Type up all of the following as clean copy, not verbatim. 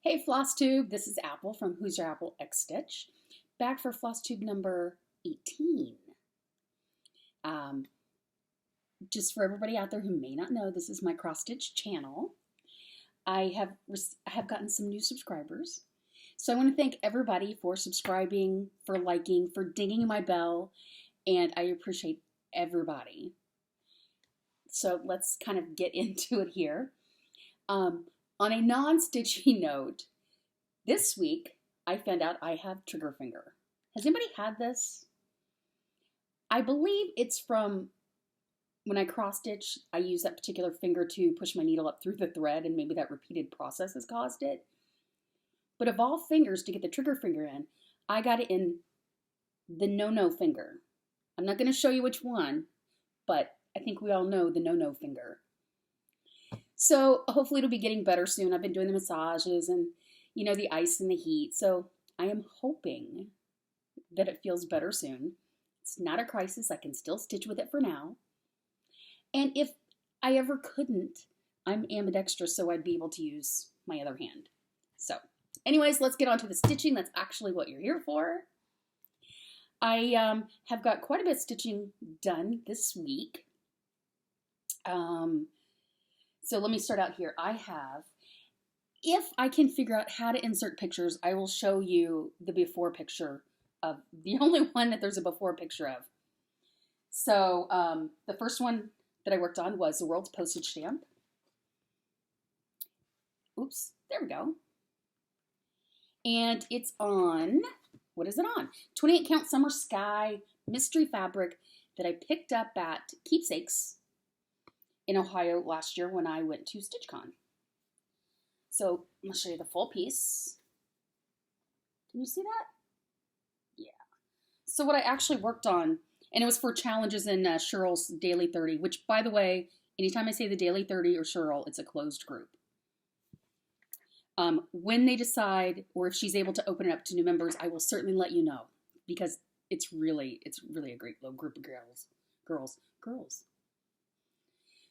Hey FlossTube, this is Apple from Who's Your Apple X Stitch, back for FlossTube number 18. Just for everybody out there who may not know, this is my cross stitch channel. I have gotten some new subscribers, so I want to thank everybody for subscribing, for liking, for dinging my bell, and I appreciate everybody. So let's kind of get into it here. On a non-stitchy note, this week I found out I have trigger finger. Has anybody had this? I believe it's from when I cross stitch, I use that particular finger to push my needle up through the thread, and maybe that repeated process has caused it. But of all fingers to get the trigger finger in, I got it in the no-no finger. I'm not going to show you which one, but I think we all know the no-no finger. So hopefully it'll be getting better soon. I've been doing the massages and, the ice and the heat. So I am hoping that it feels better soon. It's not a crisis. I can still stitch with it for now. And if I ever couldn't, I'm ambidextrous, so I'd be able to use my other hand. So anyways, let's get on to the stitching. That's actually what you're here for. I have got quite a bit of stitching done this week. So let me start out here. If I can figure out how to insert pictures, I will show you the before picture of the only one that there's a before picture of. So the first one that I worked on was the world's postage stamp. Oops, there we go. And it's on, what is it on? 28 count summer sky mystery fabric that I picked up at Keepsakes in Ohio last year when I went to StitchCon. So I'm going to show you the full piece. Can you see that? Yeah. So what I actually worked on, and it was for challenges in Cheryl's Daily 30, which, by the way, anytime I say the Daily 30 or Cheryl, it's a closed group. When they decide, or if she's able to open it up to new members, I will certainly let you know, because it's really a great little group of girls.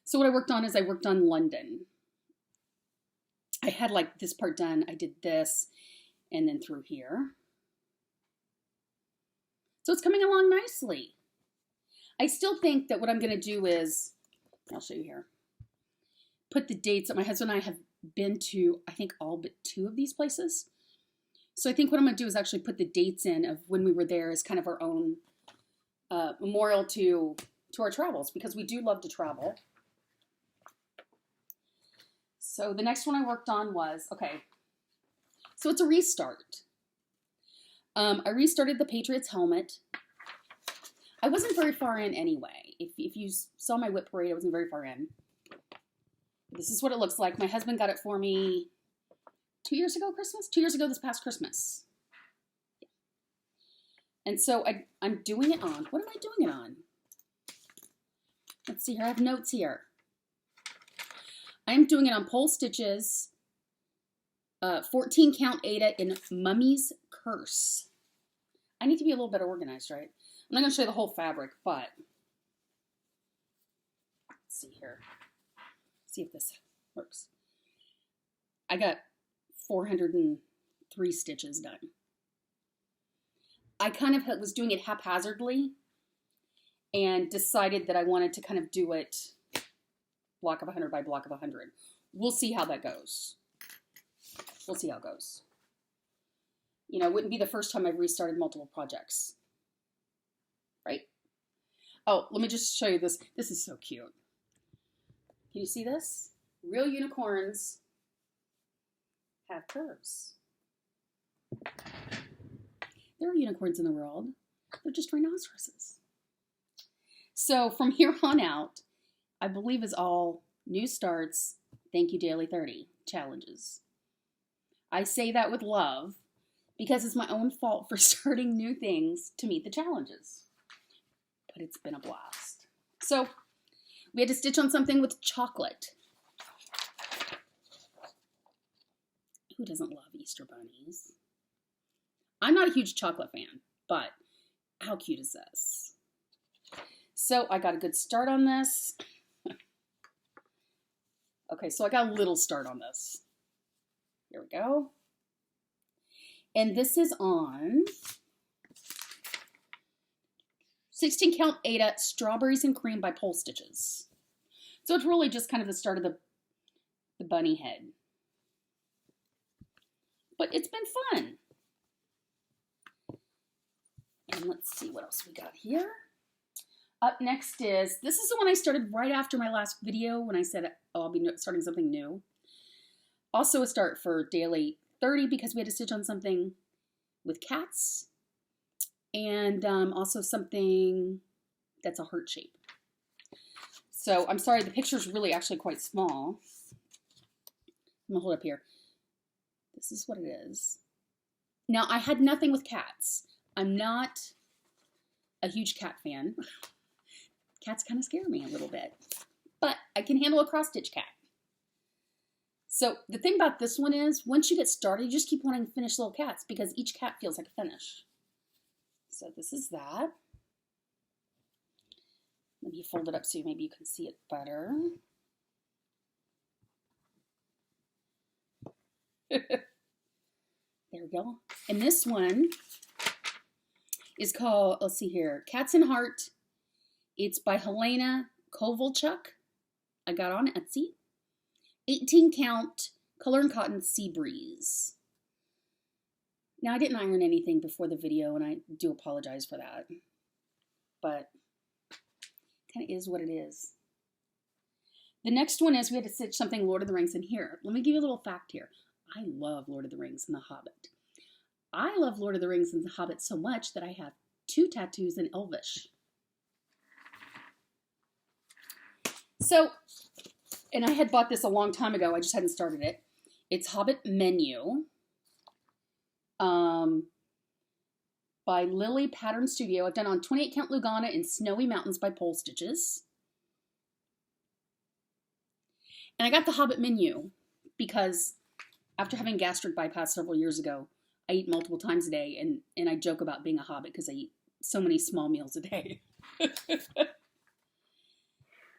So what I worked on is I worked on London. I had like this part done. I did this and then through here. So it's coming along nicely. I still think that what I'm going to do is, I'll show you here, put the dates that my husband and I have been to, I think all but 2 of these places. So I think what I'm going to do is actually put the dates in of when we were there as kind of our own memorial to our travels, because we do love to travel. So the next one I worked on was, so it's a restart. I restarted the Patriots helmet. I wasn't very far in anyway. If you saw my whip parade, I wasn't very far in. This is what it looks like. My husband got it for me 2 years ago Christmas? 2 years ago this past Christmas. And so I'm doing it on, what am I doing it on? Let's see here, I have notes here. I'm doing it on pole stitches, 14 count Aida in Mummy's Curse. I need to be a little better organized, right? I'm not going to show you the whole fabric, but let's see here. See if this works. I got 403 stitches done. I kind of was doing it haphazardly and decided that I wanted to kind of do it block of 100 by block of 100. We'll see how that goes. We'll see how it goes. It wouldn't be the first time I've restarted multiple projects. Right? Oh, let me just show you this. This is so cute. Can you see this? Real unicorns have curves. There are unicorns in the world. They're just rhinoceroses. So from here on out, I believe is all new starts, thank you Daily 30 challenges. I say that with love because it's my own fault for starting new things to meet the challenges. But it's been a blast. So we had to stitch on something with chocolate. Who doesn't love Easter bunnies? I'm not a huge chocolate fan, but how cute is this? So I got a good start on this. Okay, so I got a little start on this. Here we go. And this is on 16 count Ada Strawberries and Cream by Pole Stitches. So it's really just kind of the start of the bunny head. But it's been fun. And let's see what else we got here. Up next is, this is the one I started right after my last video when I said, oh, I'll be starting something new. Also a start for daily 30 because we had to stitch on something with cats. And also something that's a heart shape. So I'm sorry, the picture's really actually quite small. I'm gonna hold up here. This is what it is. Now, I had nothing with cats. I'm not a huge cat fan. Cats kind of scare me a little bit. But I can handle a cross-stitch cat. So the thing about this one is, once you get started, you just keep wanting to finish little cats because each cat feels like a finish. So this is that. Maybe fold it up so maybe you can see it better. There we go. And this one is called, let's see here, Cats and Heart. It's by Helena Kovalchuk. I got on Etsy. 18 count color and cotton sea breeze. Now I didn't iron anything before the video and I do apologize for that. But kind of is what it is. The next one is we had to stitch something Lord of the Rings in here. Let me give you a little fact here. I love Lord of the Rings and The Hobbit. I love Lord of the Rings and The Hobbit so much that I have 2 tattoos in Elvish. So, and I had bought this a long time ago. I just hadn't started it. It's Hobbit Menu by Lily Pattern Studio. I've done on 28 count Lugana in Snowy Mountains by Pole Stitches. And I got the Hobbit Menu because after having gastric bypass several years ago, I eat multiple times a day, and I joke about being a hobbit because I eat so many small meals a day.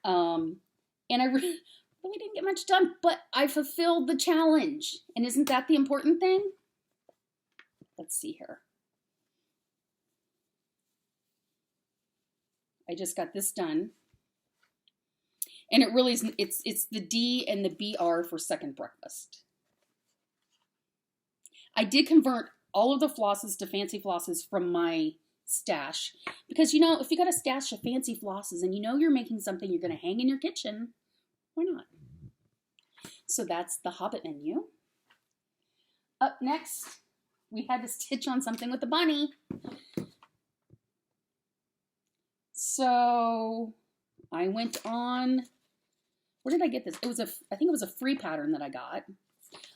And I really didn't get much done, but I fulfilled the challenge. And isn't that the important thing? Let's see here. I just got this done. And it really is, it's the D and the BR for second breakfast. I did convert all of the flosses to fancy flosses from my stash. Because, you know, if you got a stash of fancy flosses and you know you're making something you're going to hang in your kitchen, why not? So that's the Hobbit Menu. Up next, we had to stitch on something with the bunny. So I went on, where did I get this? It was I think it was a free pattern that I got.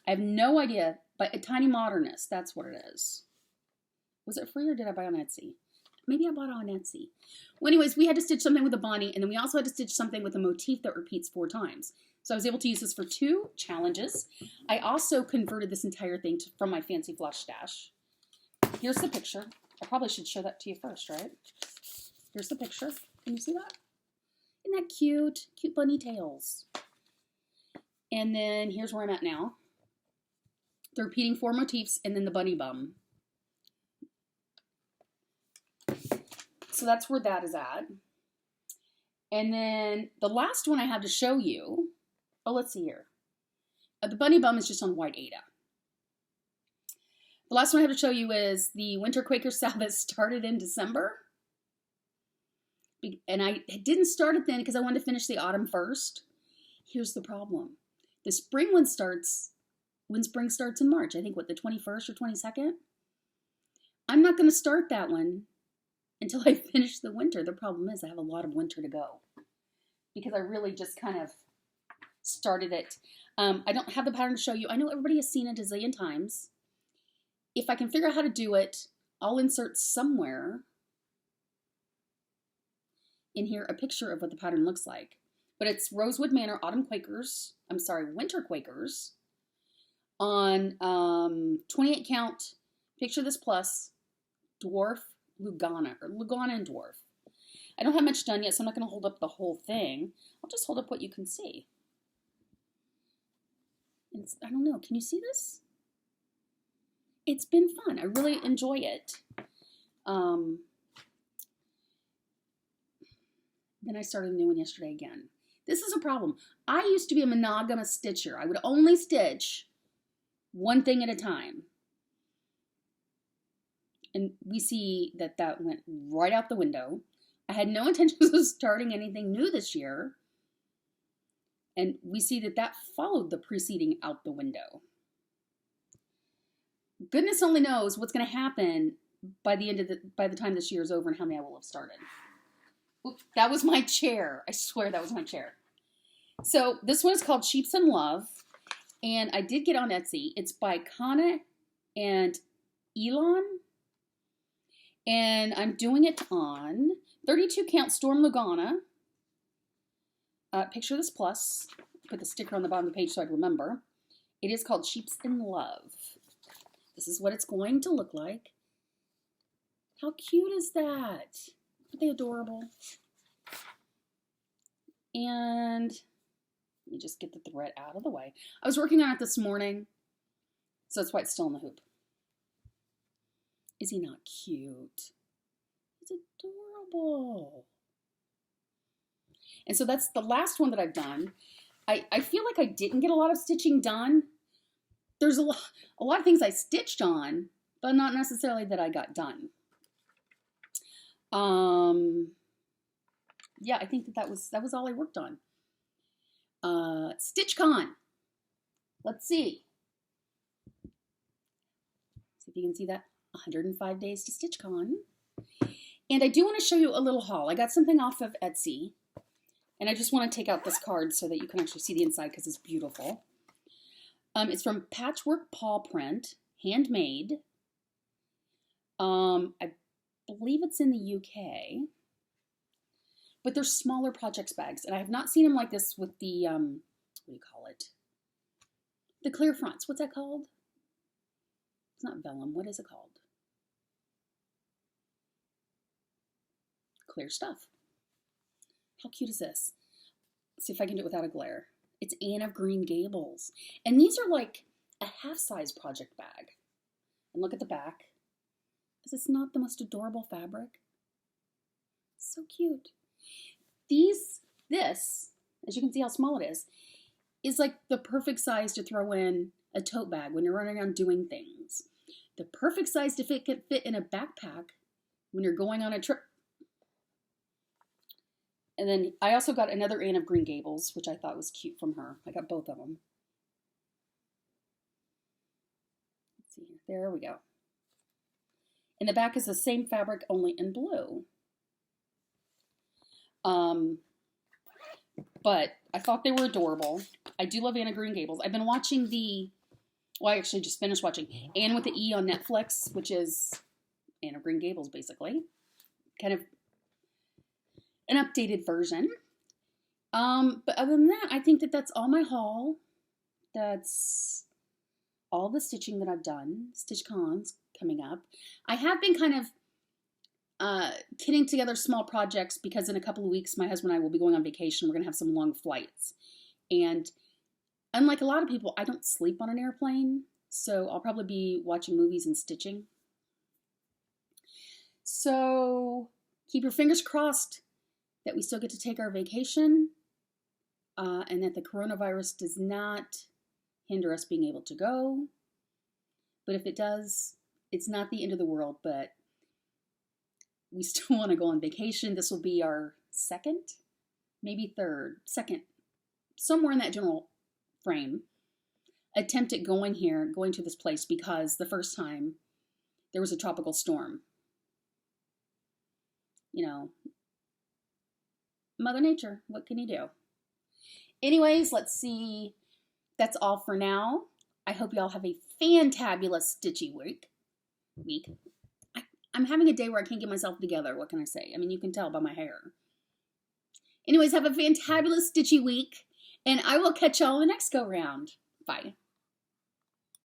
I have no idea, but A Tiny Modernist, that's what it is. Was it free or did I buy on Etsy? Maybe I bought it on Etsy. Well, anyways, we had to stitch something with a bunny, and then we also had to stitch something with a motif that repeats 4 times. So I was able to use this for 2 challenges. I also converted this entire thing from my fancy flush stash. Here's the picture. I probably should show that to you first, right? Here's the picture. Can you see that? Isn't that cute? Cute bunny tails. And then here's where I'm at now. The repeating 4 motifs and then the bunny bum. So that's where that is at. And then the last one I have to show you, oh, let's see here. The bunny bum is just on white Ada. The last one I have to show you is the Winter Quaker Sabbath started in December. And I didn't start it then because I wanted to finish the autumn first. Here's the problem. The spring one starts, when spring starts in March. I think, what, the 21st or 22nd? I'm not going to start that one until I finish the winter. The problem is I have a lot of winter to go because I really just kind of started it. I don't have the pattern to show you. I know everybody has seen it a zillion times. If I can figure out how to do it, I'll insert somewhere in here a picture of what the pattern looks like. But it's Rosewood Manor Winter Quakers on 28 count, picture this plus, dwarf Lugana, or Lugana and dwarf. I don't have much done yet, so I'm not going to hold up the whole thing. I'll just hold up what you can see. And I don't know, can you see this? it's been fun. I really enjoy it. Then I started a new one yesterday again. This is a problem. I used to be a monogamous stitcher. I would only stitch one thing at a time. And we see that that went right out the window. I had no intentions of starting anything new this year. And we see that that followed the preceding out the window. Goodness only knows what's going to happen by the time this year is over and how many I will have started. Oops, that was my chair. I swear that was my chair. So this one is called Sheeps in Love. And I did get on Etsy. It's by Kana and Elon. And I'm doing it on 32 count Storm Lugana. Picture this plus. Put the sticker on the bottom of the page so I'd remember. It is called Sheeps in Love. This is what it's going to look like. How cute is that? Aren't they adorable? And let me just get the thread out of the way. I was working on it this morning, so that's why it's still in the hoop. Is he not cute? He's adorable. And so that's the last one that I've done. I feel like I didn't get a lot of stitching done. There's a lot of things I stitched on, but not necessarily that I got done. Yeah, I think that was all I worked on. StitchCon. Let's see. See if you can see that. 105 days to StitchCon. And I do want to show you a little haul. I got something off of Etsy. And I just want to take out this card so that you can actually see the inside because it's beautiful. It's from Patchwork Paw Print, handmade. I believe it's in the UK. But they're smaller projects bags. And I have not seen them like this with the, what do you call it? The clear fronts. What's that called? It's not vellum. What is it called? Clear stuff. How cute is this? Let's see if I can do it without a glare. It's Anne of Green Gables. And these are like a half-size project bag. And look at the back. Is this not the most adorable fabric? So cute. This, as you can see how small it is like the perfect size to throw in a tote bag when you're running around doing things. The perfect size to fit in a backpack when you're going on a trip. And then I also got another Anne of Green Gables, which I thought was cute from her. I got both of them. Let's see here. There we go. And the back is the same fabric, only in blue. But I thought they were adorable. I do love Anne of Green Gables. I've been watching I actually just finished watching Anne with the E on Netflix, which is Anne of Green Gables, basically. Kind of an updated version. But other than that, I think that that's all my haul. That's all the stitching that I've done. StitchCon's coming up. I have been kind of kitting together small projects because in a couple of weeks, my husband and I will be going on vacation. We're going to have some long flights. And unlike a lot of people, I don't sleep on an airplane. So I'll probably be watching movies and stitching. So keep your fingers crossed that we still get to take our vacation and that the coronavirus does not hinder us being able to go. But if it does, it's not the end of the world, but we still want to go on vacation. This will be our second, maybe second, somewhere in that general frame, attempt at going to this place because the first time there was a tropical storm. You know, Mother Nature, what can you do? Anyways, let's see. That's all for now. I hope y'all have a fantabulous stitchy week. I'm having a day where I can't get myself together. What can I say? I mean, you can tell by my hair. Anyways, have a fantabulous stitchy week, and I will catch y'all in the next go round. Bye.